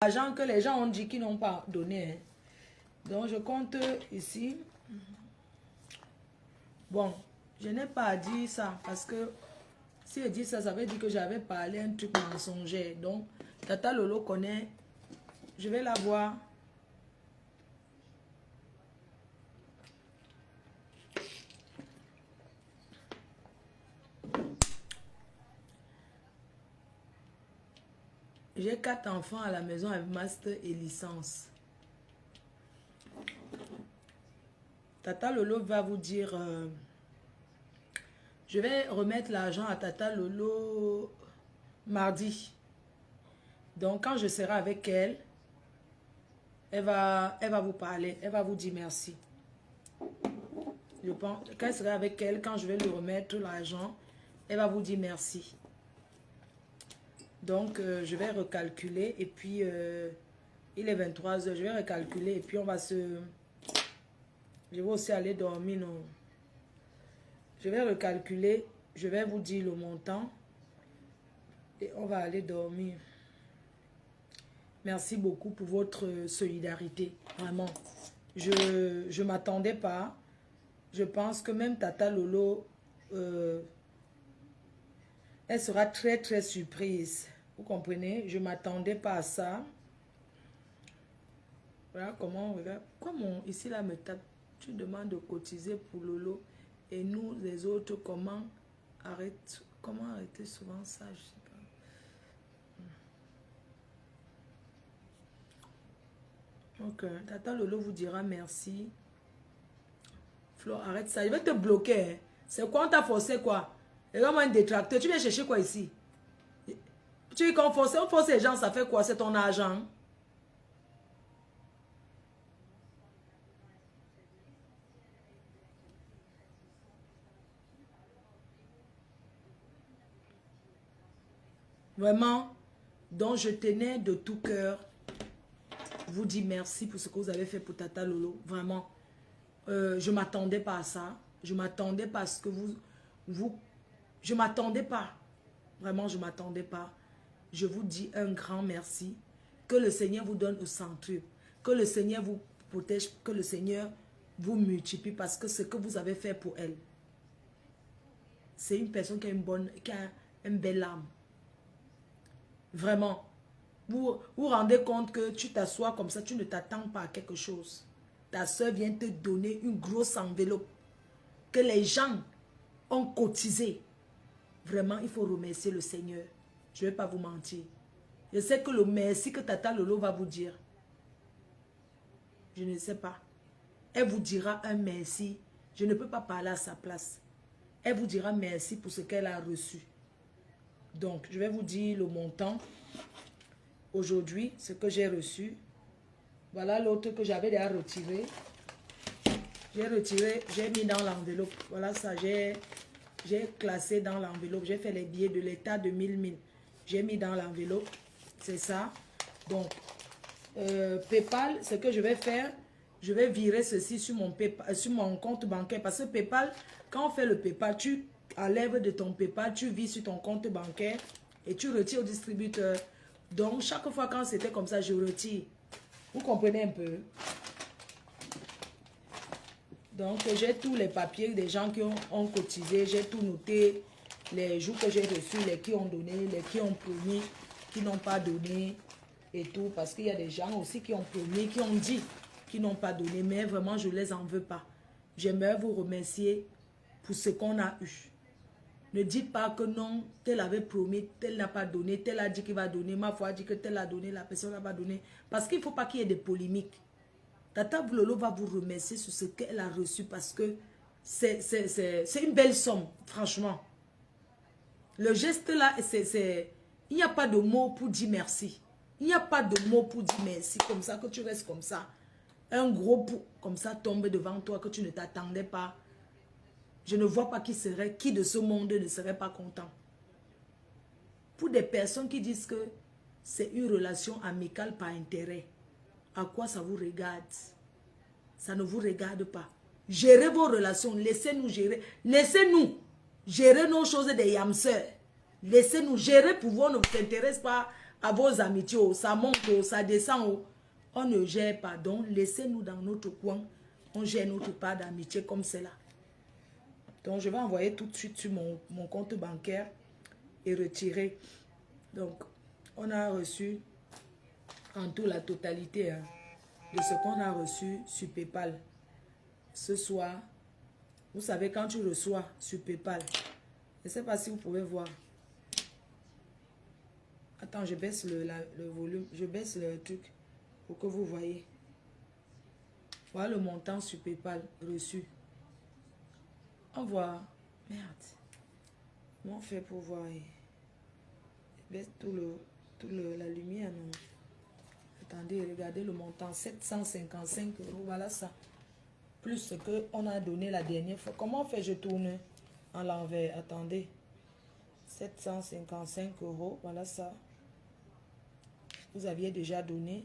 L'argent que les gens ont dit qu'ils n'ont pas donné. Hein. Donc, je compte ici. Bon, je n'ai pas dit ça parce que si je dis ça, ça veut dire que j'avais parlé un truc mensonger. Donc, Tata Lolo connaît. Je vais la voir. J'ai 4 enfants à la maison avec master et licence. Tata Lolo va vous dire... je vais remettre l'argent à Tata Lolo mardi. Donc, quand je serai avec elle, elle va vous parler. Elle va vous dire merci. Je pense qu'elle sera avec elle, quand je vais lui remettre l'argent, elle va vous dire merci. Donc, je vais recalculer et puis, il est 23 heures, je vais recalculer et puis on va se... Je vais aussi aller dormir, non? Je vais recalculer, je vais vous dire le montant et on va aller dormir. Merci beaucoup pour votre solidarité, vraiment. Je ne m'attendais pas. Je pense que même Tata Lolo, elle sera très très surprise. Vous comprenez? Je ne m'attendais pas à ça. Voilà comment on regarde. Comment ici là me tape. Tu demandes de cotiser pour Lolo. Et nous les autres, comment arrêter souvent ça? Je sais pas. Ok. Tata Lolo vous dira merci. Flo, arrête ça. Je vais te bloquer. Hein. C'est quoi? On t'a forcé quoi? Et vraiment un détracteur. Tu viens chercher quoi ici? Tu dis qu'on force les gens, ça fait quoi? C'est ton argent. Vraiment. Donc, je tenais de tout cœur vous dire merci pour ce que vous avez fait pour Tata Lolo. Vraiment. Je ne m'attendais pas à ça. Je m'attendais pas à ce que je ne m'attendais pas. Vraiment, je ne m'attendais pas. Je vous dis un grand merci. Que le Seigneur vous donne au centuple. Que le Seigneur vous protège. Que le Seigneur vous multiplie. Parce que ce que vous avez fait pour elle, c'est une personne qui a une belle âme. Vraiment. Vous vous rendez compte que tu t'assois comme ça, tu ne t'attends pas à quelque chose. Ta soeur vient te donner une grosse enveloppe que les gens ont cotisé. Vraiment, il faut remercier le Seigneur. Je ne vais pas vous mentir. Je sais que le merci que Tata Lolo va vous dire, je ne sais pas. Elle vous dira un merci. Je ne peux pas parler à sa place. Elle vous dira merci pour ce qu'elle a reçu. Donc, je vais vous dire le montant. Aujourd'hui, ce que j'ai reçu. Voilà l'autre que j'avais déjà retiré. J'ai retiré, j'ai mis dans l'enveloppe. Voilà ça, j'ai classé dans l'enveloppe. J'ai fait les billets de l'état de 1000. J'ai mis dans l'enveloppe. C'est ça. Donc, PayPal, ce que je vais faire, je vais virer ceci sur mon compte bancaire. Parce que PayPal, quand on fait le PayPal, tu enlèves de ton PayPal, tu vis sur ton compte bancaire et tu retires au distributeur. Donc, chaque fois quand c'était comme ça, je retire. Vous comprenez un peu? Donc, j'ai tous les papiers des gens qui ont cotisé. J'ai tout noté. Les jours que j'ai reçus, les qui ont donné, les qui ont promis, qui n'ont pas donné et tout. Parce qu'il y a des gens aussi qui ont promis, qui ont dit, qui n'ont pas donné. Mais vraiment, je ne les en veux pas. J'aimerais vous remercier pour ce qu'on a eu. Ne dites pas que non, tel avait promis, tel n'a pas donné, tel a dit qu'il va donner, ma foi a dit que tel a donné, la personne n'a pas donné. Parce qu'il ne faut pas qu'il y ait de polémiques. Tata Lolo va vous remercier sur ce qu'elle a reçu parce que c'est une belle somme, franchement. Le geste là, il n'y a pas de mots pour dire merci. Il n'y a pas de mots pour dire merci, comme ça, que tu restes comme ça. Un gros pot comme ça tombe devant toi que tu ne t'attendais pas. Je ne vois pas qui de ce monde ne serait pas content. Pour des personnes qui disent que c'est une relation amicale par intérêt, à quoi ça vous regarde? Ça ne vous regarde pas. Gérez vos relations, laissez-nous gérer. Laissez-nous gérer nos choses des yamseurs. Laissez-nous gérer, pouvoir ne vous intéresse pas à vos amitiés, oh, ça monte, oh, ça descend. Oh. On ne gère pas. Donc, laissez-nous dans notre coin. On gère notre part d'amitié comme cela. Donc, je vais envoyer tout de suite sur mon compte bancaire et retirer. Donc, on a reçu en tout la totalité hein, de ce qu'on a reçu sur PayPal. Ce soir, vous savez, quand tu reçois sur PayPal, je ne sais pas si vous pouvez voir. Attends, je baisse le volume, je baisse le truc pour que vous voyez. Voilà le montant sur PayPal reçu. On voit. Merde. Comment on fait pour voir? Je baisse la lumière, non? Attendez, regardez le montant. 755 €. Voilà ça. Plus ce qu'on a donné la dernière fois. Comment on fait? Je tourne en l'envers. Attendez. 755 €. Voilà ça. Vous aviez déjà donné.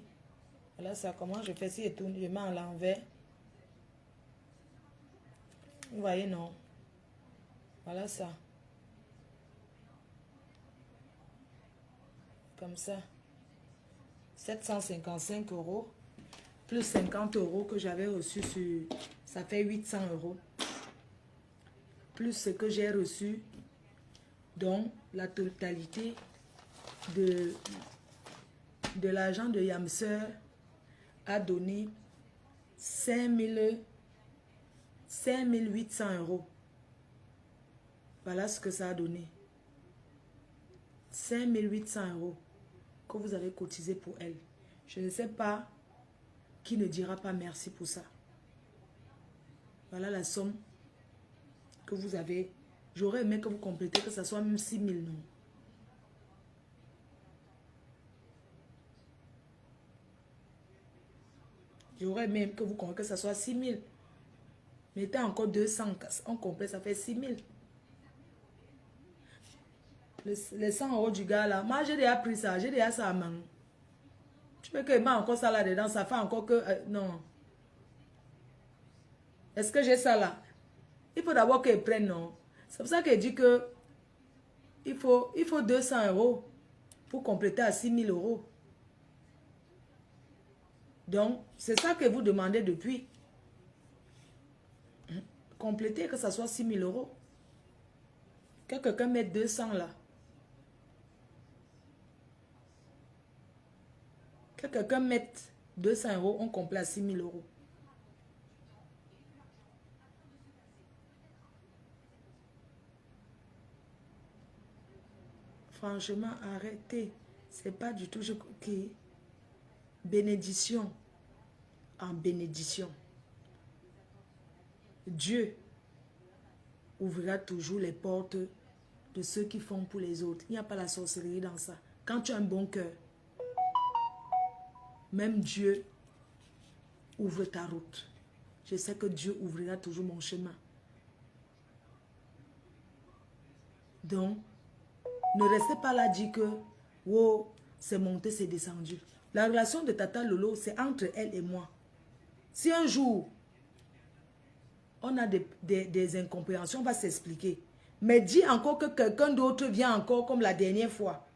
Voilà ça. Comment je fais? Si je tourne, je mets en l'envers. Vous voyez, non? Voilà ça. Comme ça. 755 € plus 50 € que j'avais reçu sur... Ça fait 800 €. Plus ce que j'ai reçu. Donc, la totalité de l'argent de Yamseur a donné 5800 €. Voilà ce que ça a donné. 5800 € que vous avez cotisé pour elle. Je ne sais pas qui ne dira pas merci pour ça. Voilà la somme que vous avez. J'aurais aimé que vous complétez, que ça soit même 6 000, non? J'aurais aimé que vous complétez, que ça soit 6 000. Mettez encore 200, on complète, ça fait 6 000. Les 100 € du gars là, moi j'ai déjà pris ça, j'ai déjà ça à main. Tu veux que je mette encore ça là-dedans, ça fait encore que... non. Est-ce que j'ai ça là? Il faut d'abord qu'ils prennent, non? C'est pour ça qu'il dit que il faut 200 € pour compléter à 6 000 €. Donc, c'est ça que vous demandez depuis. Compléter, que ça soit 6 000 €. Que quelqu'un mette 200 là. Que quelqu'un mette 200 €, on complète à 6 000 €. Franchement, arrêtez. C'est pas du tout... qui bénédiction en bénédiction. Dieu ouvrira toujours les portes de ceux qui font pour les autres. Il n'y a pas la sorcellerie dans ça. Quand tu as un bon cœur, même Dieu ouvre ta route. Je sais que Dieu ouvrira toujours mon chemin. Donc, ne restez pas là à dire que oh, c'est monté, c'est descendu. La relation de Tata Lolo, c'est entre elle et moi. Si un jour, on a des incompréhensions, on va s'expliquer. Mais dis encore que quelqu'un d'autre vient encore comme la dernière fois.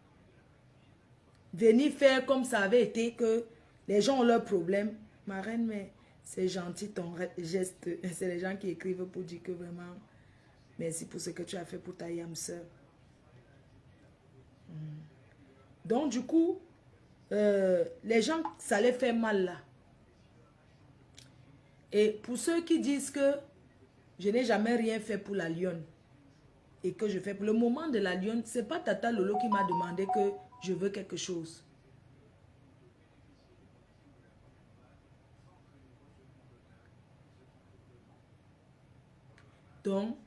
Venir faire comme ça avait été, que les gens ont leurs problèmes. Ma reine, mais c'est gentil ton geste. C'est les gens qui écrivent pour dire que vraiment, merci pour ce que tu as fait pour ta Yamseur. Donc du coup, les gens, ça les fait mal là. Et pour ceux qui disent que je n'ai jamais rien fait pour la lionne et que je fais pour le moment de la lionne, c'est pas Tata Lolo qui m'a demandé que je veux quelque chose. Donc,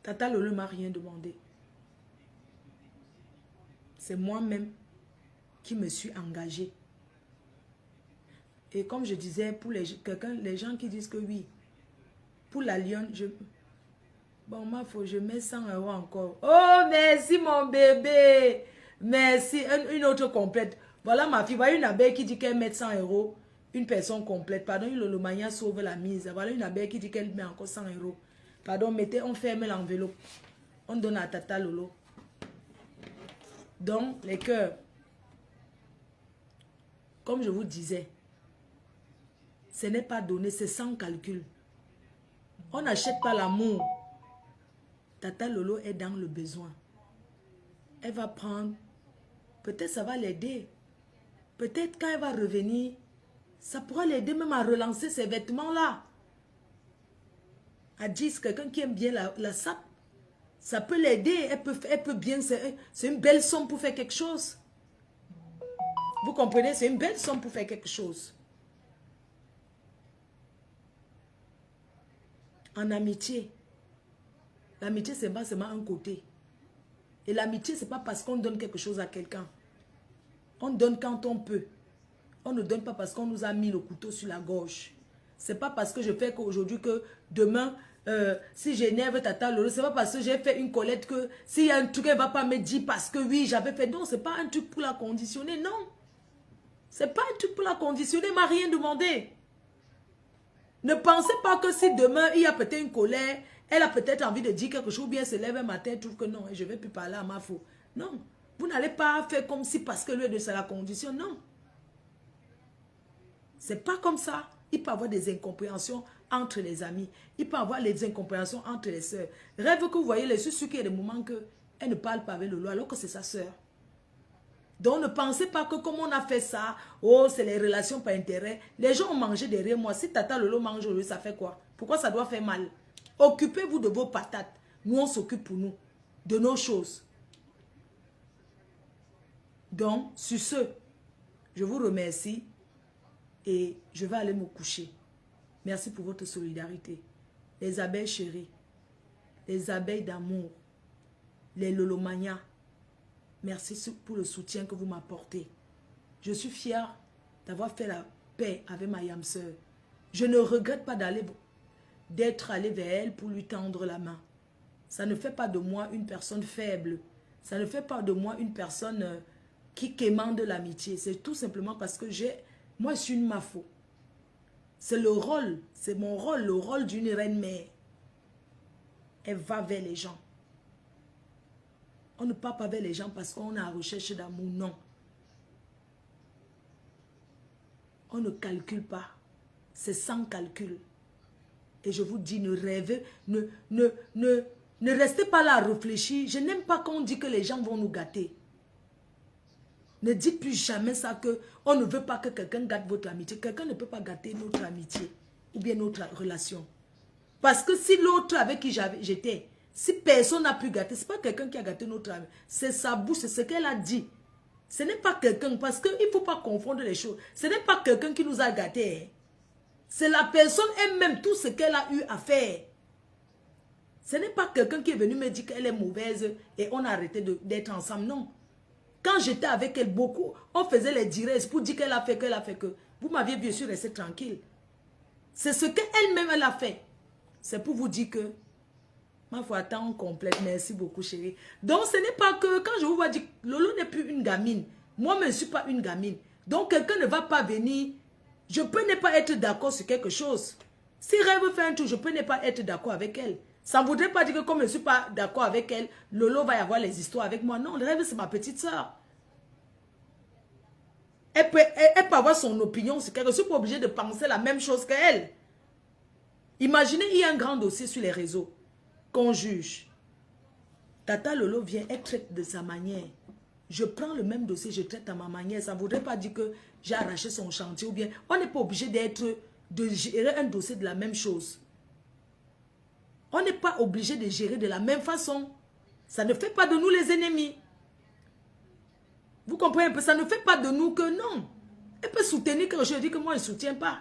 Tata Lolo m'a rien demandé. C'est moi-même qui me suis engagée. Et comme je disais, pour les gens qui disent que oui, pour la lionne, bon, je mets 100 € encore. Oh, merci mon bébé. Merci. Une autre complète. Voilà ma fille. Voilà une abeille qui dit qu'elle met 100 €. Une personne complète. Pardon, le mania sauve la mise. Voilà une abeille qui dit qu'elle met encore 100 €. Pardon, mettez, on ferme l'enveloppe. On donne à Tata Lolo. Donc, les cœurs, comme je vous disais, ce n'est pas donné, c'est sans calcul. On n'achète pas l'amour. Tata Lolo est dans le besoin. Elle va prendre, peut-être ça va l'aider. Peut-être quand elle va revenir, ça pourra l'aider même à relancer ces vêtements-là. À dire, quelqu'un qui aime bien la sape, ça peut l'aider. Elle peut bien, c'est une belle somme pour faire quelque chose. Vous comprenez, c'est une belle somme pour faire quelque chose. En amitié, l'amitié, c'est pas seulement un côté. Et l'amitié, c'est pas parce qu'on donne quelque chose à quelqu'un. On donne quand on peut. On ne donne pas parce qu'on nous a mis le couteau sur la gorge. C'est pas parce que je fais qu'aujourd'hui que demain, si j'énerve Tata Lolo, c'est pas parce que j'ai fait une collecte que s'il y a un truc, elle va pas me dire parce que oui, j'avais fait. Non, c'est pas un truc pour la conditionner, non. C'est pas un truc pour la conditionner, elle m'a rien demandé. Ne pensez pas que si demain, il y a peut-être une colère, elle a peut-être envie de dire quelque chose, ou bien elle se lève un matin et trouve que non, je ne vais plus parler à ma faute. Non, vous n'allez pas faire comme si parce que lui, c'est la condition, non. C'est pas comme ça. Il peut y avoir des incompréhensions entre les amis. Il peut y avoir des incompréhensions entre les sœurs. Rêve que vous voyez, les sœurs, qu'il y a des moments qu'elle ne parle pas avec Lolo, alors que c'est sa sœur. Donc ne pensez pas que comme on a fait ça, oh, c'est les relations par intérêt. Les gens ont mangé derrière moi. Si Tata Lolo mange aujourd'hui, ça fait quoi? Pourquoi ça doit faire mal? Occupez-vous de vos patates. Nous, on s'occupe pour nous, de nos choses. Donc, sur ce, je vous remercie et je vais aller me coucher. Merci pour votre solidarité. Les abeilles chéries, les abeilles d'amour, les lolomanias, merci pour le soutien que vous m'apportez. Je suis fière d'avoir fait la paix avec ma yam sœur. Je ne regrette pas d'être allé vers elle pour lui tendre la main. Ça ne fait pas de moi une personne faible. Ça ne fait pas de moi une personne qui quémande l'amitié. C'est tout simplement parce que moi, je suis une mafo. C'est le rôle, c'est mon rôle, le rôle d'une reine-mère. Elle va vers les gens. On ne part pas vers les gens parce qu'on est en recherche d'amour, non. On ne calcule pas. C'est sans calcul. Et je vous dis, ne rêvez, ne restez pas là à réfléchir. Je n'aime pas quand on dit que les gens vont nous gâter. Ne dites plus jamais ça que on ne veut pas que quelqu'un gâte votre amitié. Quelqu'un ne peut pas gâter notre amitié ou bien notre relation. Parce que si l'autre avec qui j'étais, si personne n'a pu gâter, ce n'est pas quelqu'un qui a gâté notre amitié. C'est sa bouche, c'est ce qu'elle a dit. Ce n'est pas quelqu'un, parce qu'il ne faut pas confondre les choses. Ce n'est pas quelqu'un qui nous a gâtés. Hein. C'est la personne elle-même, tout ce qu'elle a eu à faire. Ce n'est pas quelqu'un qui est venu me dire qu'elle est mauvaise et on a arrêté d'être ensemble. Non. Quand j'étais avec elle, beaucoup, on faisait les directs pour dire qu'elle a fait que. Vous m'aviez bien sûr resté tranquille. C'est ce qu'elle-même elle a fait. C'est pour vous dire que ma foi attend complète. Merci beaucoup, chérie. Donc, ce n'est pas que quand je vous vois dire Lolo n'est plus une gamine. Moi, je ne suis pas une gamine. Donc, quelqu'un ne va pas venir. Je peux ne pas être d'accord sur quelque chose. Si Rêve fait un truc, je peux ne pas être d'accord avec elle. Ça ne voudrait pas dire que comme je ne suis pas d'accord avec elle, Lolo va y avoir les histoires avec moi. Non, Rêve, c'est ma petite soeur. Elle peut avoir son opinion sur quelque chose. Je ne suis pas obligée de penser la même chose qu'elle. Imaginez, il y a un grand dossier sur les réseaux qu'on juge. Tata Lolo vient, elle traite de sa manière. Je prends le même dossier, je traite à ma manière. Ça ne voudrait pas dire que j'ai arraché son chantier ou bien on n'est pas obligé de gérer un dossier de la même chose. On n'est pas obligé de gérer de la même façon. Ça ne fait pas de nous les ennemis. Vous comprenez un peu? Ça ne fait pas de nous que non. Elle peut soutenir que je dis que moi je ne soutiens pas.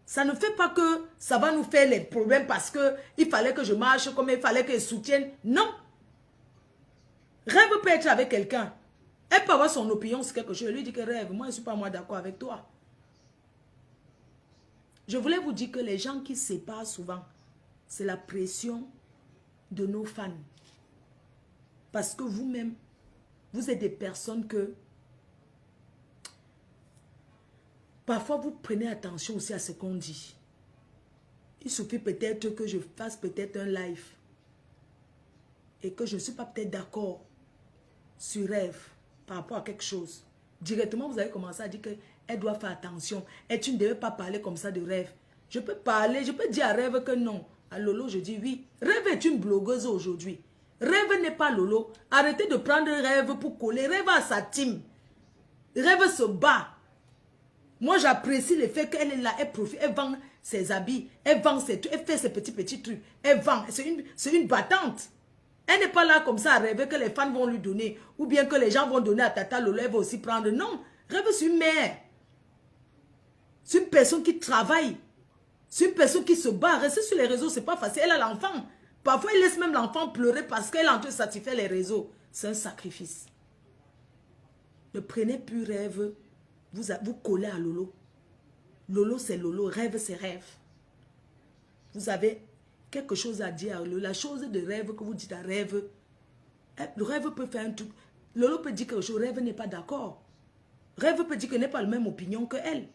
Ça ne fait pas que ça va nous faire les problèmes parce qu'il fallait que je marche comme il fallait que je soutienne. Non. Rêve peut être avec quelqu'un. Elle peut avoir son opinion sur quelque chose. Je lui dis que Rêve, moi je ne suis pas d'accord avec toi. Je voulais vous dire que les gens qui se séparent souvent, c'est la pression de nos fans. Parce que vous-même, vous êtes des personnes que parfois vous prenez attention aussi à ce qu'on dit. Il suffit peut-être que je fasse peut-être un live. et que je ne suis pas peut-être d'accord sur rêve par rapport à quelque chose, directement vous avez commencé à dire qu'elle doit faire attention et tu ne devais pas parler comme ça de rêve. Je peux parler, je peux dire à rêve que non. À Lolo, je dis oui. Rêve est une blogueuse aujourd'hui. Rêve n'est pas Lolo. Arrêtez de prendre rêve pour coller. Rêve à sa team. Rêve se bat. Moi, j'apprécie le fait qu'elle est là, elle profite, elle vend ses habits, elle vend ses trucs, elle fait ses petits trucs, elle vend. C'est une battante. Elle n'est pas là comme ça à rêver que les fans vont lui donner, ou bien que les gens vont donner à Tata Lolo, elle va aussi prendre. Non, rêve c'est une mère. C'est une personne qui travaille. C'est une personne qui se bat. Rester sur les réseaux, c'est pas facile. Elle a l'enfant. Parfois, elle laisse même l'enfant pleurer parce qu'elle est en train de satisfaire les réseaux. C'est un sacrifice. Ne prenez plus rêve. Vous collez à Lolo. Lolo, c'est Lolo. Rêve, c'est rêve. Vous avez quelque chose à dire à Lolo. La chose de rêve que vous dites à rêve, le rêve peut faire un truc. Lolo peut dire quelque chose. Rêve n'est pas d'accord. Rêve peut dire qu'elle n'est pas la même opinion que elle.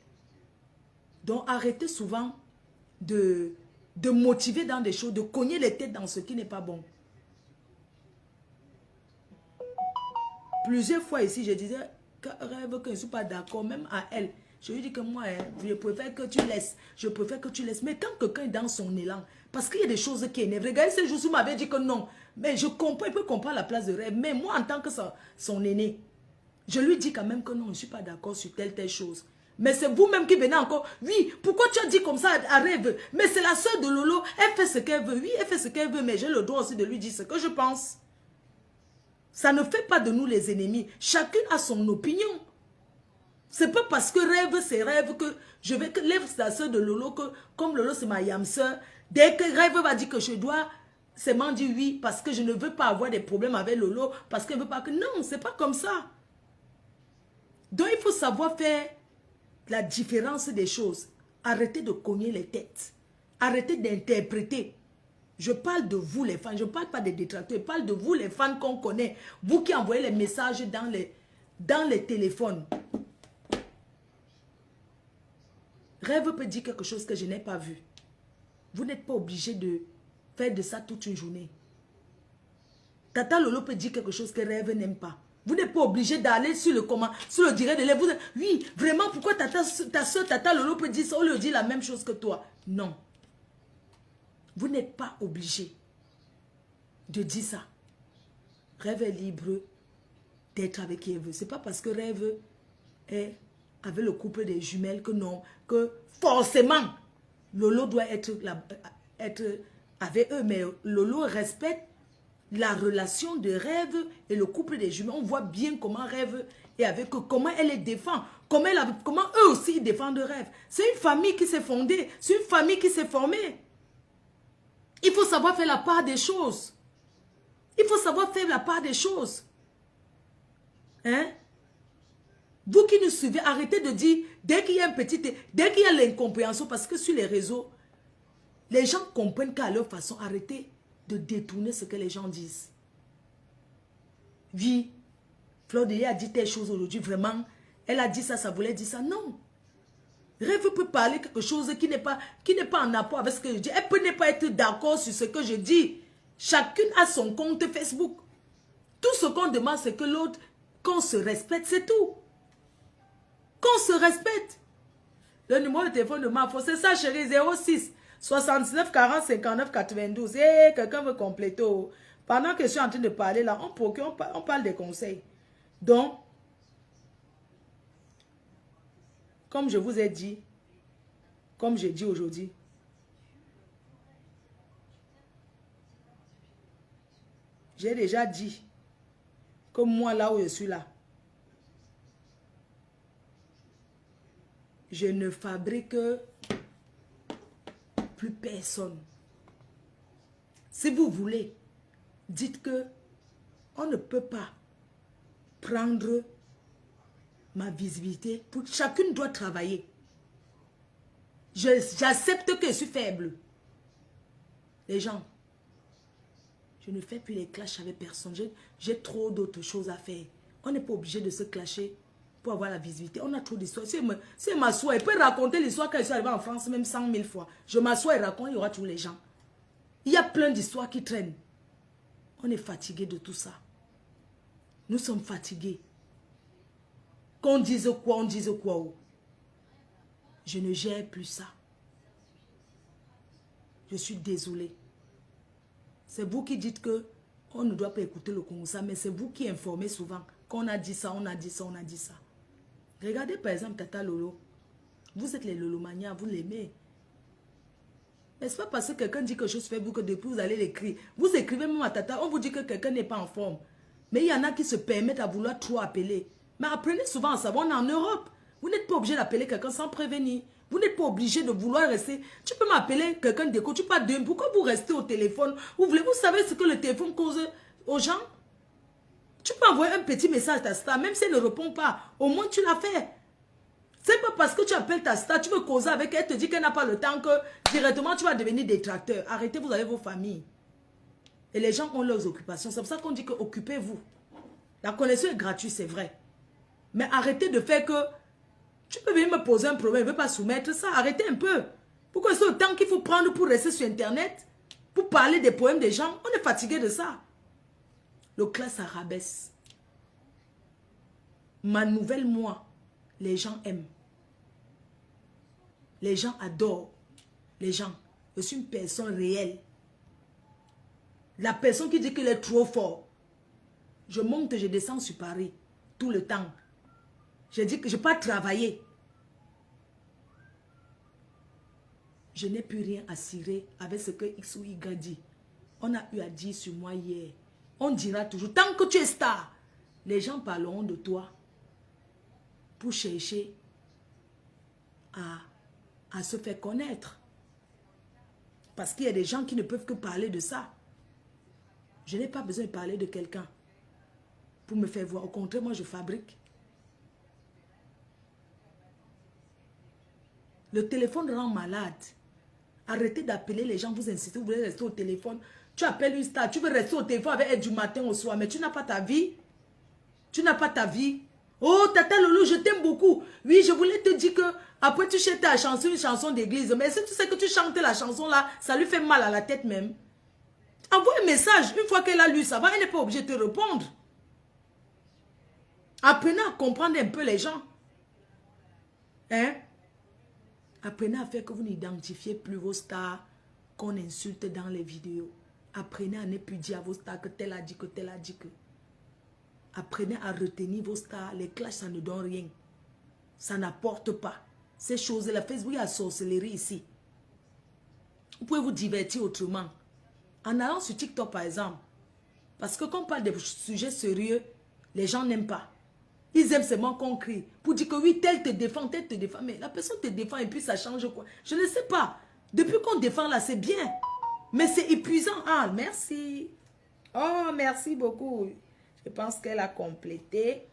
Donc, arrêtez souvent de motiver dans des choses, de cogner les têtes dans ce qui n'est pas bon. Plusieurs fois ici, je disais que rêve que je ne suis pas d'accord, même à elle. Je lui dis que moi, je préfère que tu laisses. Je préfère que tu laisses. Mais quand quelqu'un est dans son élan, parce qu'il y a des choses qui énervent. Regardez, ce jour-ci, m'avait dit que non. Mais je comprends, il peut comprendre la place de rêve. Mais moi, en tant que son aîné, je lui dis quand même que non, je ne suis pas d'accord sur telle chose. Mais c'est vous-même qui venez encore. Oui, pourquoi tu as dit comme ça à rêve? Mais c'est la soeur de Lolo, elle fait ce qu'elle veut. Oui, elle fait ce qu'elle veut, mais j'ai le droit aussi de lui dire ce que je pense. Ça ne fait pas de nous les ennemis. Chacune a son opinion. C'est pas parce que rêve, c'est rêve que je vais que lève la soeur de Lolo, que comme Lolo c'est ma yam soeur, dès que rêve va dire que je dois seulement dire oui, parce que je ne veux pas avoir des problèmes avec Lolo, parce qu'elle ne veut pas que... Non, c'est pas comme ça. Donc il faut savoir faire la différence des choses. Arrêtez de cogner les têtes. Arrêtez d'interpréter. Je parle de vous les fans. Je ne parle pas des détracteurs. Je parle de vous les fans qu'on connaît. Vous qui envoyez les messages dans les téléphones. Rêve peut dire quelque chose que je n'ai pas vu. Vous n'êtes pas obligé de faire de ça toute une journée. Tata Lolo peut dire quelque chose que Rêve n'aime pas. Vous n'êtes pas obligé d'aller sur le direct de l'air. Oui, vraiment, pourquoi ta soeur Tata Lolo peut dire ça ou lui dit la même chose que toi? Non. Vous n'êtes pas obligé de dire ça. Rêve est libre d'être avec qui elle veut. Ce n'est pas parce que Rêve est avec le couple des jumelles que non, que forcément Lolo doit être avec eux. Mais Lolo respecte la relation de Rêve et le couple des jumelles. On voit bien comment Rêve est avec eux, comment elle les défend, comment eux aussi ils défendent Rêve. C'est une famille qui s'est fondée, c'est une famille qui s'est formée. Il faut savoir faire la part des choses. Il faut savoir faire la part des choses. Hein? Vous qui nous suivez, arrêtez de dire, dès qu'il y a dès qu'il y a l'incompréhension, parce que sur les réseaux, les gens comprennent qu'à leur façon, arrêtez de détourner ce que les gens disent. Oui, Fleur de Lys a dit telle chose aujourd'hui, vraiment, elle a dit ça, ça voulait dire ça. Non. Rêve peut parler quelque chose qui n'est pas en rapport avec ce que je dis. Elle peut ne pas être d'accord sur ce que je dis. Chacune a son compte Facebook. Tout ce qu'on demande, c'est que l'autre, qu'on se respecte, c'est tout. Qu'on se respecte. Le numéro de téléphone de Mafo, c'est ça, chérie, 06 69 40 59 92. Et quelqu'un veut compléter. Pendant que je suis en train de parler là, on parle des conseils. Donc, comme je vous ai dit, comme j'ai dit aujourd'hui, j'ai déjà dit que moi, là où je suis là, je ne fabrique plus personne. Si vous voulez, dites que on ne peut pas prendre ma visibilité. Chacune doit travailler. J'accepte que je suis faible. Les gens, je ne fais plus les clashs avec personne. J'ai trop d'autres choses à faire. On n'est pas obligé de se clasher pour avoir la visibilité. On a trop d'histoires. Si je m'assois, elle peut raconter l'histoire quand je suis arrivé en France, même 100 000 fois. Je m'assois et raconte, il y aura tous les gens. Il y a plein d'histoires qui traînent. On est fatigué de tout ça. Nous sommes fatigués. Qu'on dise quoi, on dise quoi. Oh. Je ne gère plus ça. Je suis désolée. C'est vous qui dites que on ne doit pas écouter le Congo, mais c'est vous qui informez souvent qu'on a dit ça, on a dit ça, on a dit ça. Regardez par exemple Tata Lolo. Vous êtes les Lolomania, vous l'aimez. Mais ce n'est pas parce que quelqu'un dit quelque chose sur Facebook que depuis vous allez l'écrire. Vous écrivez même à Tata, on vous dit que quelqu'un n'est pas en forme. Mais il y en a qui se permettent à vouloir trop appeler. Mais apprenez souvent à savoir, on est en Europe. Vous n'êtes pas obligé d'appeler quelqu'un sans prévenir. Vous n'êtes pas obligé de vouloir rester. Tu peux m'appeler quelqu'un d'écho, tu peux dire, pourquoi vous restez au téléphone? Vous savez ce que le téléphone cause aux gens? Tu peux envoyer un petit message à ta star, même si elle ne répond pas. Au moins tu l'as fait. C'est pas parce que tu appelles ta star, tu veux causer avec elle, te dit qu'elle n'a pas le temps que directement tu vas devenir détracteur. Arrêtez, vous avez vos familles. Et les gens ont leurs occupations. C'est pour ça qu'on dit que occupez-vous. La connexion est gratuite, c'est vrai. Mais arrêtez de faire que tu peux venir me poser un problème, je ne veux pas soumettre ça. Arrêtez un peu. Pourquoi c'est le temps qu'il faut prendre pour rester sur Internet, pour parler des problèmes des gens? On est fatigué de ça. Le classe arabesque. Ma nouvelle moi, les gens aiment. Les gens adorent. Les gens. Je suis une personne réelle. La personne qui dit qu'il est trop fort. Je monte et je descends sur Paris. Tout le temps. Je dis que je ne peux pas travailler. Je n'ai plus rien à cirer avec ce que X ou Y dit. On a eu à dire sur moi hier. On dira toujours, tant que tu es star, les gens parleront de toi pour chercher à se faire connaître. Parce qu'il y a des gens qui ne peuvent que parler de ça. Je n'ai pas besoin de parler de quelqu'un pour me faire voir. Au contraire, moi, je fabrique. Le téléphone rend malade. Arrêtez d'appeler les gens, vous insistez, vous voulez rester au téléphone. Tu appelles une star, tu veux rester au téléphone avec elle du matin au soir, mais tu n'as pas ta vie. Tu n'as pas ta vie. Oh, Tata Lolo, je t'aime beaucoup. Oui, je voulais te dire que après tu chantes ta chanson, une chanson d'église. Mais si tu sais que tu chantes la chanson là, ça lui fait mal à la tête même. Envoie un message. Une fois qu'elle a lu, ça va, elle n'est pas obligée de te répondre. Apprenez à comprendre un peu les gens. Hein? Apprenez à faire que vous n'identifiez plus vos stars qu'on insulte dans les vidéos. Apprenez à ne plus dire à vos stars que tel a dit que tel a dit que. Apprenez à retenir vos stars. Les clashs, ça ne donne rien. Ça n'apporte pas. Ces choses-là, Facebook, il y a sorcellerie ici. Vous pouvez vous divertir autrement. En allant sur TikTok, par exemple. Parce que quand on parle de sujets sérieux, les gens n'aiment pas. Ils aiment seulement qu'on crie. Pour dire que oui, tel te défend, tel te défend. Mais la personne te défend et puis ça change quoi? Je ne sais pas. Depuis qu'on défend là, c'est bien. Mais c'est épuisant. Ah, merci. Oh, merci beaucoup. Je pense qu'elle a complété.